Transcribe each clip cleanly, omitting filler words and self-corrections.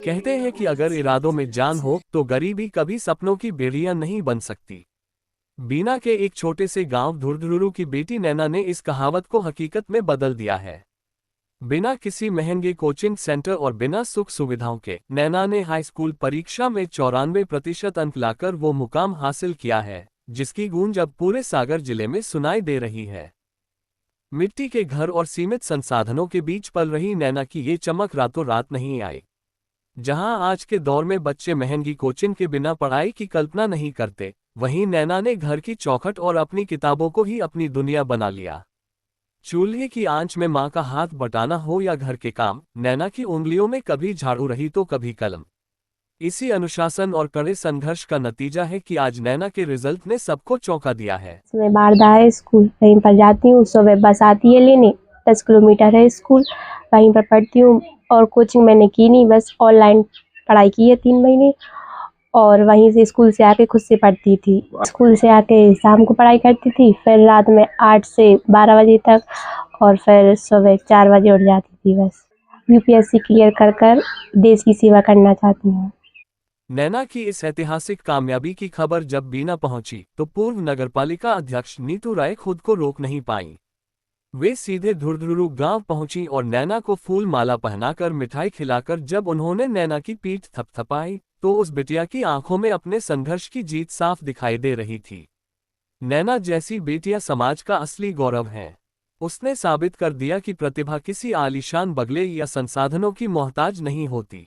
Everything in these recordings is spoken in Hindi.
कहते हैं कि अगर इरादों में जान हो तो गरीबी कभी सपनों की बेड़ियां नहीं बन सकती। बीना के एक छोटे से गांव धुरधुरु की बेटी नैना ने इस कहावत को हकीकत में बदल दिया है। बिना किसी महंगे कोचिंग सेंटर और बिना सुख सुविधाओं के नैना ने हाई स्कूल परीक्षा में 94% अंक लाकर वो मुकाम हासिल किया है, जिसकी गूंज अब पूरे सागर जिले में सुनाई दे रही है। मिट्टी के घर और सीमित संसाधनों के बीच पल रही नैना की ये चमक रातों रात नहीं आई। जहां आज के दौर में बच्चे महंगी कोचिंग के बिना पढ़ाई की कल्पना नहीं करते, वहीं नैना ने घर की चौखट और अपनी किताबों को ही अपनी दुनिया बना लिया। चूल्हे की आंच में मां का हाथ बटाना हो या घर के काम, नैना की उंगलियों में कभी झाड़ू रही तो कभी कलम। इसी अनुशासन और कड़े संघर्ष का नतीजा है कि आज नैना के रिजल्ट ने सबको चौंका दिया है। मैं बारदा है स्कूल, वहीं पर जाती हूँ। सुबह बस आती है लेने, 10 किलोमीटर है स्कूल, वहीं पर पढ़ती हूँ। और कोचिंग मैंने की नहीं, बस ऑनलाइन पढ़ाई की है 3 महीने। और वहीं से स्कूल से आके खुद से पढ़ती थी। स्कूल से आके शाम को पढ़ाई करती थी, फिर रात में 8 से 12 बजे तक, और फिर सुबह 4 बजे उठ जाती थी। बस यूपीएससी क्लियर कर कर देश की सेवा करना चाहती हूँ। नैना की इस ऐतिहासिक कामयाबी की खबर जब बीना पहुंची तो पूर्व नगरपालिका अध्यक्ष नीतू राय खुद को रोक नहीं पाईं। वे सीधे धुरधुरु गांव पहुंची और नैना को फूल माला पहनाकर मिठाई खिलाकर जब उन्होंने नैना की पीठ थपथपाई तो उस बिटिया की आंखों में अपने संघर्ष की जीत साफ दिखाई दे रही थी। नैना जैसी बेटियां समाज का असली गौरव हैं। उसने साबित कर दिया कि प्रतिभा किसी आलीशान बंगले या संसाधनों की मोहताज नहीं होती।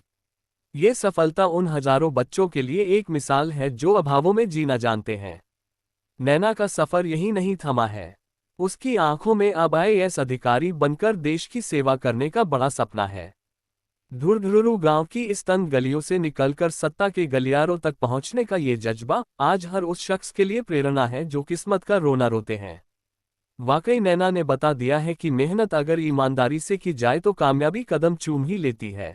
ये सफलता उन हजारों बच्चों के लिए एक मिसाल है जो अभावों में जीना जानते हैं। नैना का सफर यही नहीं थमा है। उसकी आंखों में अब आईएएस अधिकारी बनकर देश की सेवा करने का बड़ा सपना है। धुरधुरु गांव की इस तंग गलियों से निकलकर सत्ता के गलियारों तक पहुंचने का ये जज्बा आज हर उस शख्स के लिए प्रेरणा है जो किस्मत का रोना रोते हैं। वाकई नैना ने बता दिया है कि मेहनत अगर ईमानदारी से की जाए तो कामयाबी कदम चूम ही लेती है।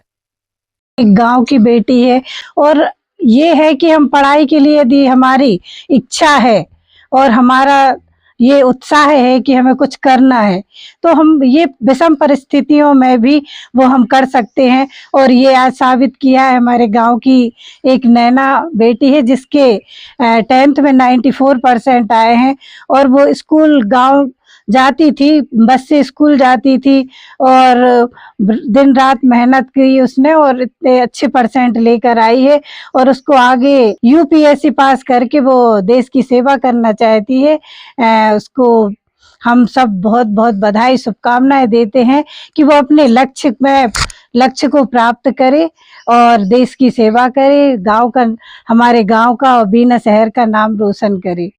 एक गांव की बेटी है, और ये है कि हम पढ़ाई के लिए यदि हमारी इच्छा है और हमारा ये उत्साह है कि हमें कुछ करना है, तो हम ये विषम परिस्थितियों में भी वो हम कर सकते हैं। और ये आज साबित किया है हमारे गांव की एक नैना बेटी है, जिसके 10th में 94% आए हैं। और वो स्कूल गांव जाती थी, बस से स्कूल जाती थी, और दिन रात मेहनत की उसने, और इतने अच्छे परसेंट लेकर आई है। और उसको आगे यूपीएससी पास करके वो देश की सेवा करना चाहती है। उसको हम सब बहुत बहुत बधाई, शुभकामनाएं देते हैं कि वो अपने लक्ष्य को प्राप्त करे और देश की सेवा करे, हमारे गांव का और बीना शहर का नाम रोशन करे।